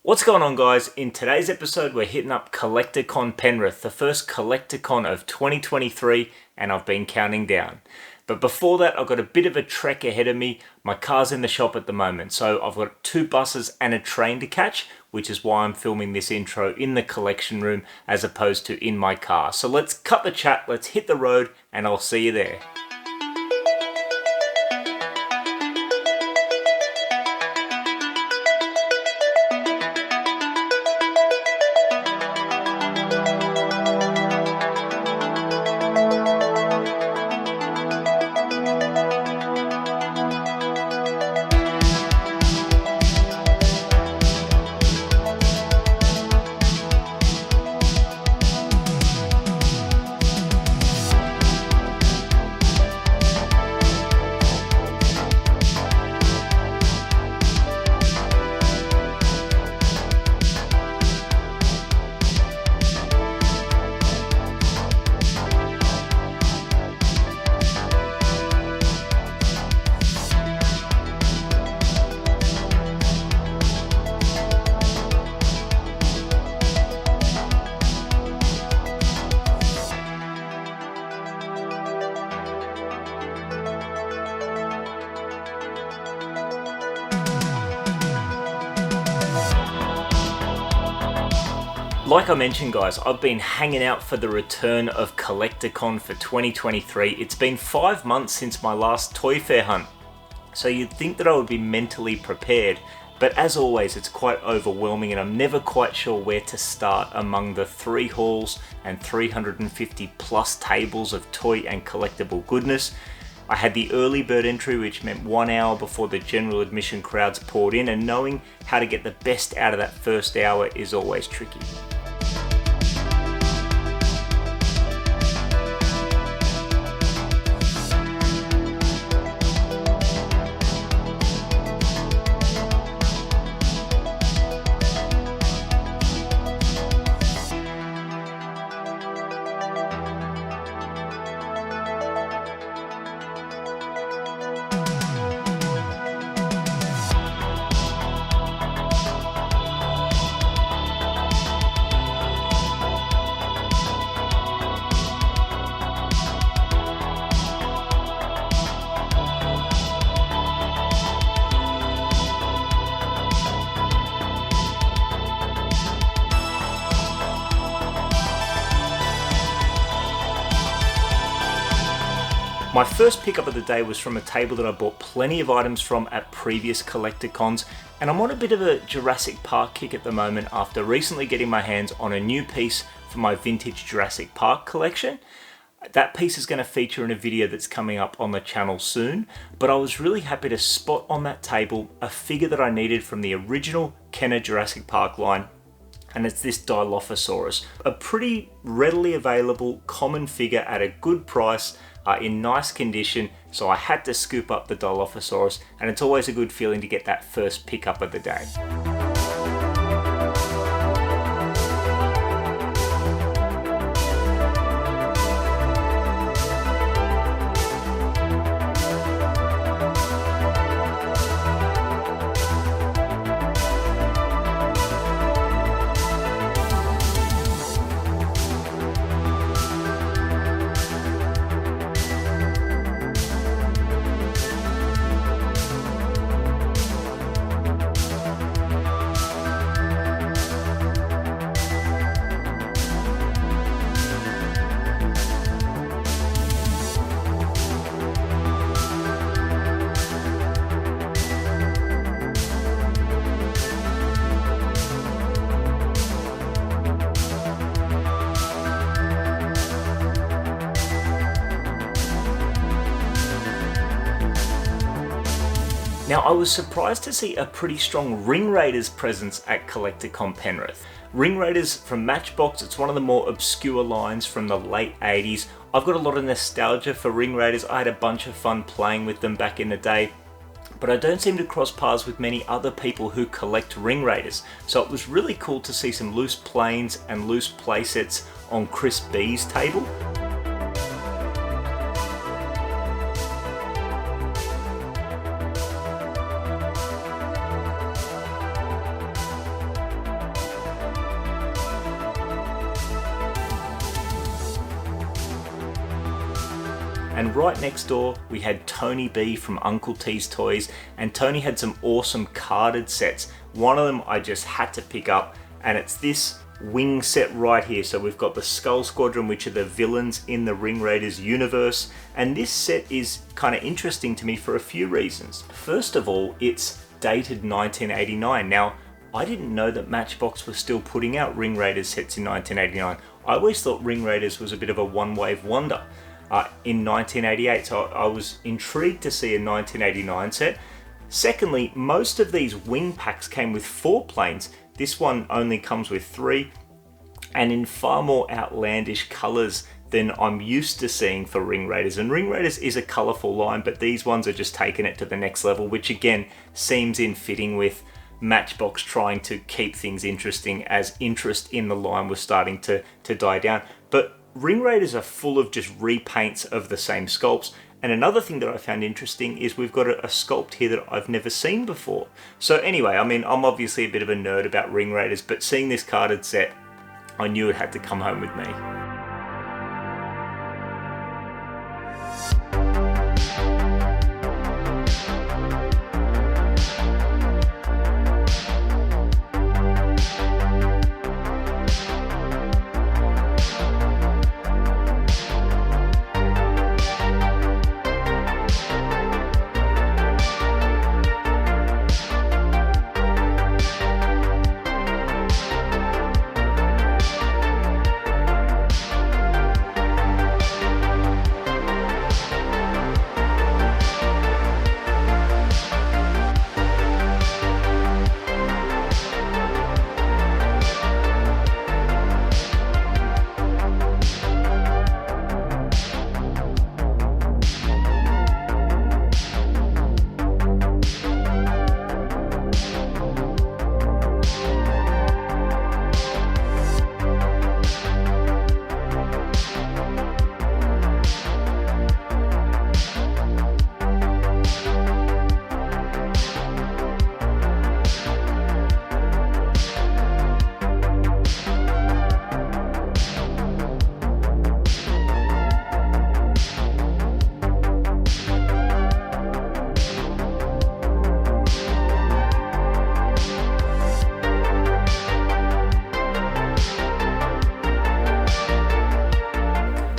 What's going on, guys? In today's episode we're hitting up CollectorCon Penrith, the first CollectorCon of 2023, and I've been counting down. But before that, I've got a bit of a trek ahead of me. My car's in the shop at the moment, so I've got 2 buses and a train to catch, which is why I'm filming this intro in the collection room as opposed to in my car. So let's cut the chat, let's hit the road, and I'll see you there. Like I mentioned, guys, I've been hanging out for the return of CollectorCon for 2023. It's been 5 months since my last toy fair hunt, so you'd think that I would be mentally prepared, but as always it's quite overwhelming and I'm never quite sure where to start among the 3 halls and 350 plus tables of toy and collectible goodness. I had the early bird entry, which meant 1 hour before the general admission crowds poured in, and knowing how to get the best out of that first hour is always tricky. My first pickup of the day was from a table that I bought plenty of items from at previous CollectorCons, and I'm on a bit of a Jurassic Park kick at the moment after recently getting my hands on a new piece for my vintage Jurassic Park collection. That piece is going to feature in a video that's coming up on the channel soon, but I was really happy to spot on that table a figure that I needed from the original Kenner Jurassic Park line, and it's this Dilophosaurus, a pretty readily available common figure at a good price, in nice condition, so I had to scoop up the Dilophosaurus, and it's always a good feeling to get that first pickup of the day. Now, I was surprised to see a pretty strong Ring Raiders presence at CollectorCon Penrith. Ring Raiders from Matchbox, it's one of the more obscure lines from the late 80s. I've got a lot of nostalgia for Ring Raiders. I had a bunch of fun playing with them back in the day, but I don't seem to cross paths with many other people who collect Ring Raiders. So it was really cool to see some loose planes and loose playsets on Chris B's table. And right next door, we had Tony B from Uncle T's Toys, and Tony had some awesome carded sets. One of them I just had to pick up, and it's this wing set right here. So we've got the Skull Squadron, which are the villains in the Ring Raiders universe, and this set is kind of interesting to me for a few reasons. First of all, it's dated 1989. Now, I didn't know that Matchbox was still putting out Ring Raiders sets in 1989. I always thought Ring Raiders was a bit of a one-wave wonder in 1988, so I was intrigued to see a 1989 set. Secondly, most of these wing packs came with 4 planes. This one only comes with 3, and in far more outlandish colours than I'm used to seeing for Ring Raiders. And Ring Raiders is a colourful line, but these ones are just taking it to the next level, which again seems in fitting with Matchbox trying to keep things interesting as interest in the line was starting to die down. But Ring Raiders are full of just repaints of the same sculpts. And another thing that I found interesting is we've got a sculpt here that I've never seen before. So anyway, I mean, I'm obviously a bit of a nerd about Ring Raiders, but seeing this carded set, I knew it had to come home with me.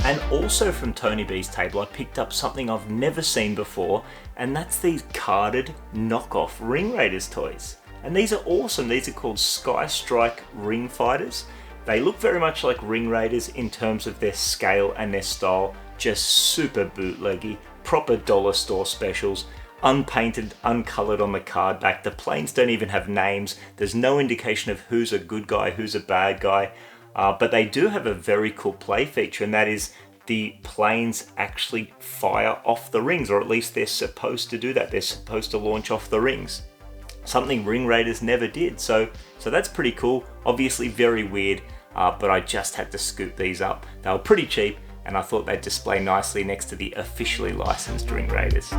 And also from Tony B's table, I picked up something I've never seen before, and that's these carded knockoff Ring Raiders toys. And these are awesome. These are called Sky Strike Ring Fighters. They look very much like Ring Raiders in terms of their scale and their style, just super bootleggy, proper dollar store specials, unpainted, uncoloured on the card back. The planes don't even have names. There's no indication of who's a good guy, who's a bad guy. But they do have a very cool play feature, and that is the planes actually fire off the rings, or at least they're supposed to do that. They're supposed to launch off the rings. Something Ring Raiders never did. So that's pretty cool. Obviously very weird, but I just had to scoop these up. They were pretty cheap, and I thought they'd display nicely next to the officially licensed Ring Raiders.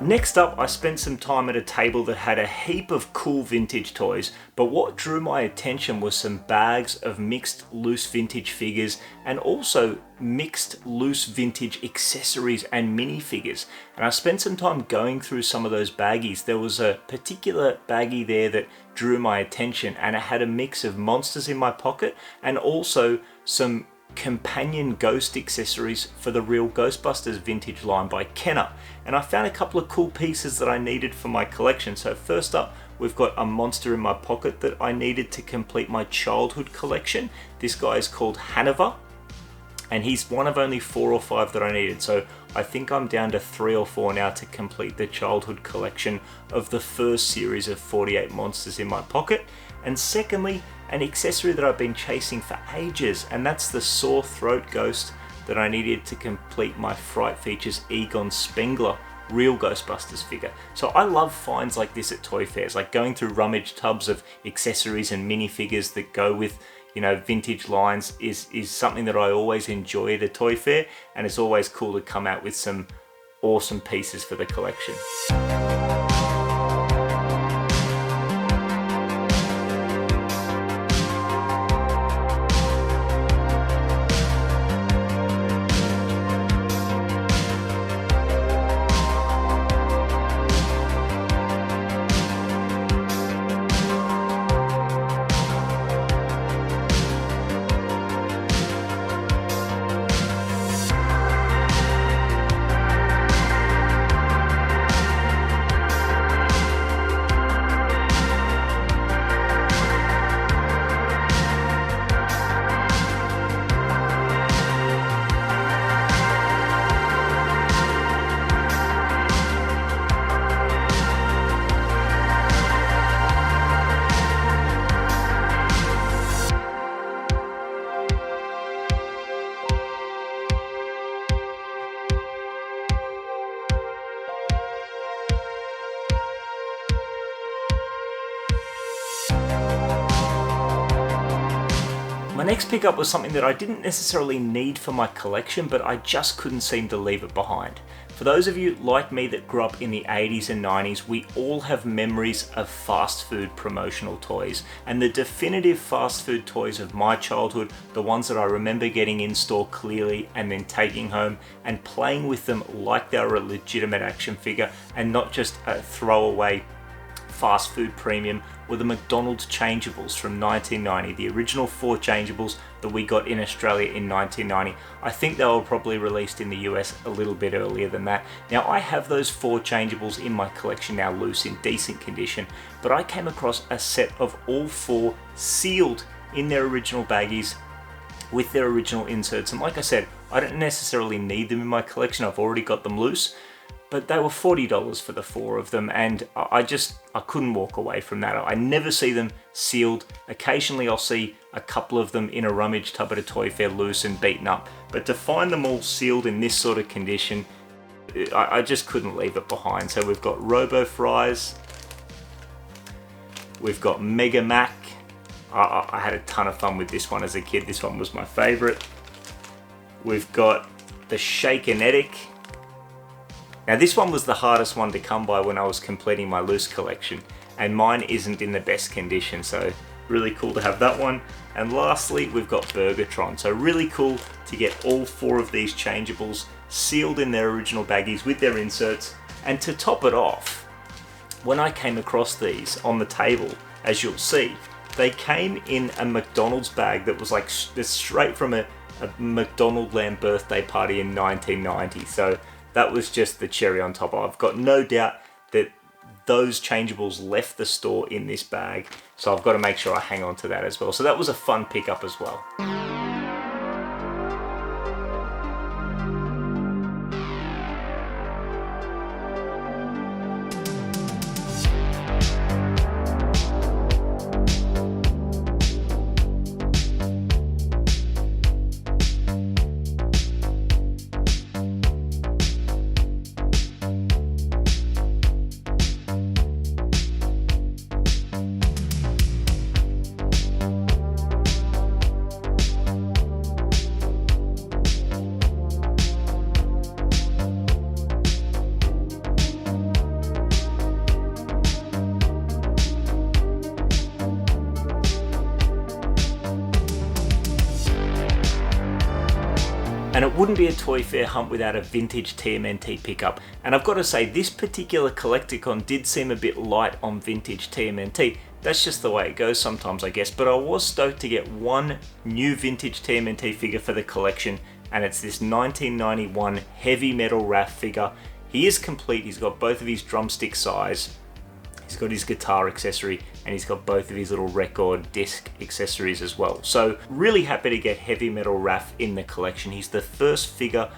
Next up, I spent some time at a table that had a heap of cool vintage toys, but what drew my attention was some bags of mixed loose vintage figures and also mixed loose vintage accessories and minifigures. And I spent some time going through some of those baggies. There was a particular baggie there that drew my attention, and it had a mix of monsters in my pocket and also some companion ghost accessories for the Real Ghostbusters vintage line by Kenner. And I found a couple of cool pieces that I needed for my collection. So first up, we've got a monster in my pocket that I needed to complete my childhood collection. This guy is called Hanover, and he's one of only 4 or 5 that I needed. So I think I'm down to 3 or 4 now to complete the childhood collection of the first series of 48 monsters in my pocket. And secondly, an accessory that I've been chasing for ages, and that's the sore throat ghost that I needed to complete my Fright Features Egon Spengler Real Ghostbusters figure. So I love finds like this at toy fairs, like going through rummage tubs of accessories and minifigures that go with, you know, vintage lines is something that I always enjoy at a toy fair, and it's always cool to come out with some awesome pieces for the collection. My next pickup was something that I didn't necessarily need for my collection, but I just couldn't seem to leave it behind. For those of you like me that grew up in the 80s and 90s, we all have memories of fast food promotional toys. And the definitive fast food toys of my childhood, the ones that I remember getting in store clearly and then taking home and playing with them like they were a legitimate action figure and not just a throwaway fast food premium, were the McDonald's changeables from 1990, the original 4 changeables that we got in Australia in 1990. I think they were probably released in the US a little bit earlier than that. Now I have those 4 changeables in my collection now loose in decent condition, but I came across a set of all 4 sealed in their original baggies with their original inserts, and like I said, I don't necessarily need them in my collection, I've already got them loose, but they were $40 for the 4 of them, and I couldn't walk away from that. I never see them sealed. Occasionally I'll see a couple of them in a rummage tub at a toy fair loose and beaten up, but to find them all sealed in this sort of condition, I just couldn't leave it behind. So we've got Robo Fries, we've got Mega Mac. I had a ton of fun with this one as a kid. This one was my favorite. We've got the Shakenetic. Now this one was the hardest one to come by when I was completing my loose collection, and mine isn't in the best condition, so really cool to have that one. And lastly, we've got Burgertron. So really cool to get all 4 of these changeables sealed in their original baggies with their inserts. And to top it off, when I came across these on the table, as you'll see, they came in a McDonald's bag that was like straight from a McDonald Land birthday party in 1990. So that was just the cherry on top. I've got no doubt that those changeables left the store in this bag, so I've got to make sure I hang on to that as well. So that was a fun pickup as well. And it wouldn't be a toy fair hunt without a vintage TMNT pickup. And I've got to say, this particular Collecticon did seem a bit light on vintage TMNT. That's just the way it goes sometimes, I guess. But I was stoked to get one new vintage TMNT figure for the collection, and it's this 1991 Heavy Metal Raph figure. He is complete. He's got both of his drumstick size. He's got his guitar accessory, and he's got both of his little record disc accessories as well. So really happy to get Heavy Metal Raph in the collection. He's the first figure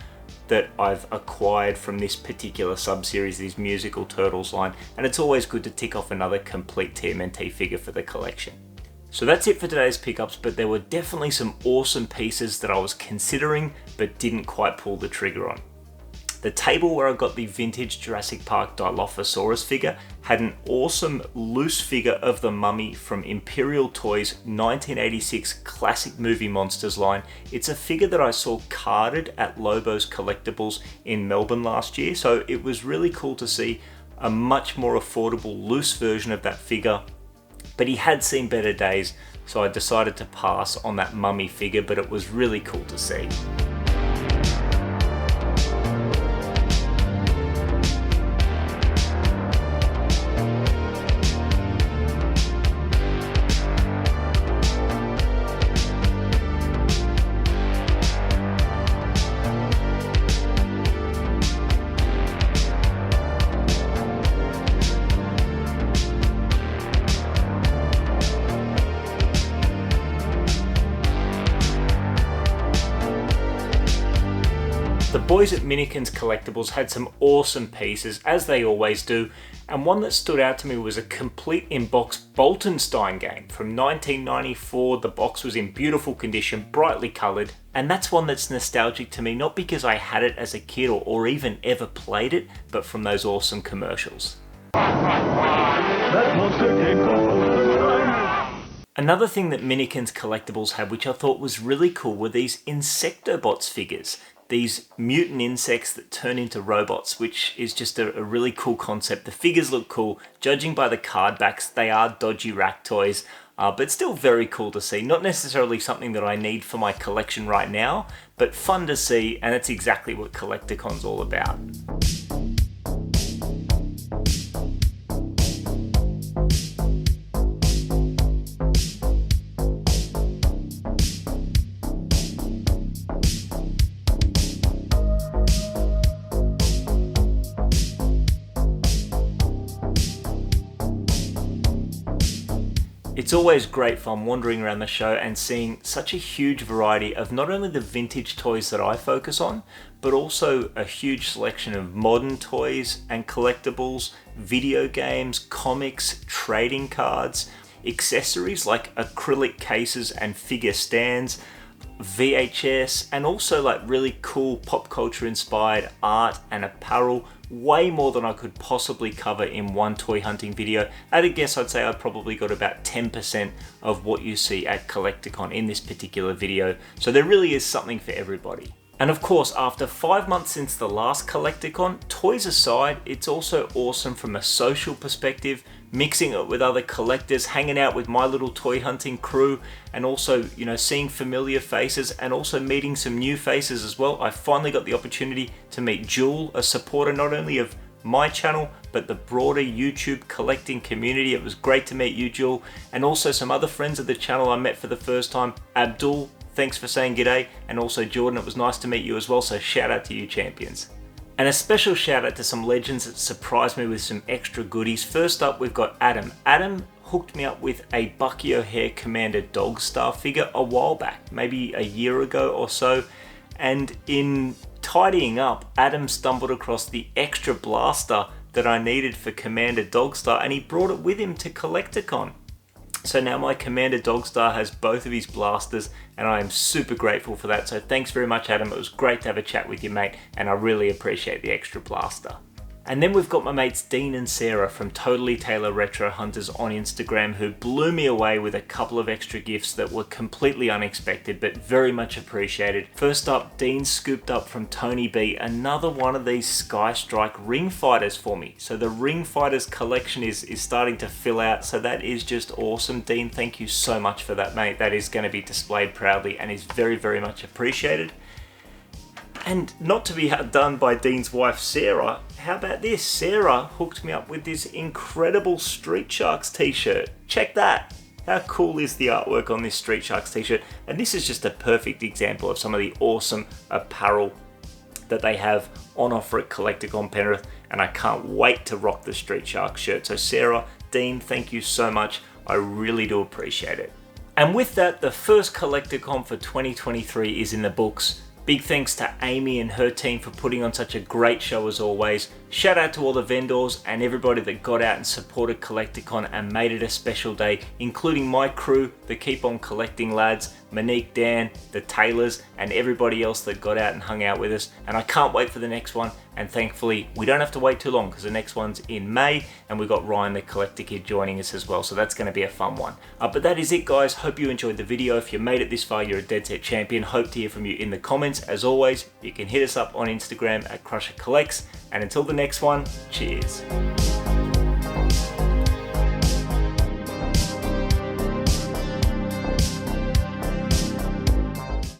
that I've acquired from this particular sub-series, this Musical Turtles line, and it's always good to tick off another complete TMNT figure for the collection. So that's it for today's pickups, but there were definitely some awesome pieces that I was considering but didn't quite pull the trigger on. The table where I got the vintage Jurassic Park Dilophosaurus figure had an awesome loose figure of the mummy from Imperial Toys' 1986 classic movie monsters line. It's a figure that I saw carded at Lobo's Collectibles in Melbourne last year, so it was really cool to see a much more affordable loose version of that figure. But he had seen better days, so I decided to pass on that mummy figure, but it was really cool to see. The boys at Minikins Collectibles had some awesome pieces, as they always do, and one that stood out to me was a complete in-box Boltenstein game from 1994. The box was in beautiful condition, brightly coloured, and that's one that's nostalgic to me, not because I had it as a kid or even ever played it, but from those awesome commercials. Another thing that Minikins Collectibles had, which I thought was really cool, were these Insectobots figures. These mutant insects that turn into robots, which is just a really cool concept. The figures look cool. Judging by the card backs, they are dodgy rack toys, but still very cool to see. Not necessarily something that I need for my collection right now, but fun to see, and it's exactly what Collecticon's all about. It's always great fun wandering around the show and seeing such a huge variety of not only the vintage toys that I focus on, but also a huge selection of modern toys and collectibles, video games, comics, trading cards, accessories like acrylic cases and figure stands, VHS, and also like really cool pop culture inspired art and apparel. Way more than I could possibly cover in one toy hunting video. At a guess, I'd say I probably got about 10% of what you see at Collecticon in this particular video. So there really is something for everybody. And of course, after 5 months since the last Collecticon, toys aside, it's also awesome from a social perspective, mixing it with other collectors, hanging out with my little toy hunting crew, and also, you know, seeing familiar faces and also meeting some new faces as well. I finally got the opportunity to meet Jewel, a supporter not only of my channel, but the broader YouTube collecting community. It was great to meet you, Jewel, and also some other friends of the channel I met for the first time. Abdul, thanks for saying g'day, and also Jordan, it was nice to meet you as well, so shout out to you champions. And a special shout out to some legends that surprised me with some extra goodies. First up, we've got Adam. Adam hooked me up with a Bucky O'Hare Commander Dogstar figure a while back, maybe a year ago or so. And in tidying up, Adam stumbled across the extra blaster that I needed for Commander Dogstar, and he brought it with him to Collecticon. So now my Commander Dogstar has both of his blasters, and I am super grateful for that. So thanks very much, Adam. It was great to have a chat with you, mate, and I really appreciate the extra blaster. And then we've got my mates Dean and Sarah from Totally Taylor Retro Hunters on Instagram, who blew me away with a couple of extra gifts that were completely unexpected but very much appreciated. First up, Dean scooped up from Tony B another one of these Sky Strike Ring Fighters for me. So the Ring Fighters collection is starting to fill out, so that is just awesome. Dean, thank you so much for that, mate. That is going to be displayed proudly and is very, very much appreciated. And not to be outdone by Dean's wife, Sarah, how about this? Sarah hooked me up with this incredible Street Sharks t-shirt. Check that. How cool is the artwork on this Street Sharks t-shirt? And this is just a perfect example of some of the awesome apparel that they have on offer at Collecticon Penrith, and I can't wait to rock the Street Sharks shirt. So Sarah, Dean, thank you so much. I really do appreciate it. And with that, the first Collecticon for 2023 is in the books. Big thanks to Amy and her team for putting on such a great show as always. Shout out to all the vendors and everybody that got out and supported Collecticon and made it a special day, including my crew, the Keep On Collecting lads, Monique, Dan, the Taylors, and everybody else that got out and hung out with us. And I can't wait for the next one. And thankfully, we don't have to wait too long because the next one's in May, and we've got Ryan the Collector Kid joining us as well. So that's going to be a fun one. But that is it, guys. Hope you enjoyed the video. If you made it this far, you're a dead set champion. Hope to hear from you in the comments. As always, you can hit us up on Instagram at Crusher Collects. And until the next one, cheers.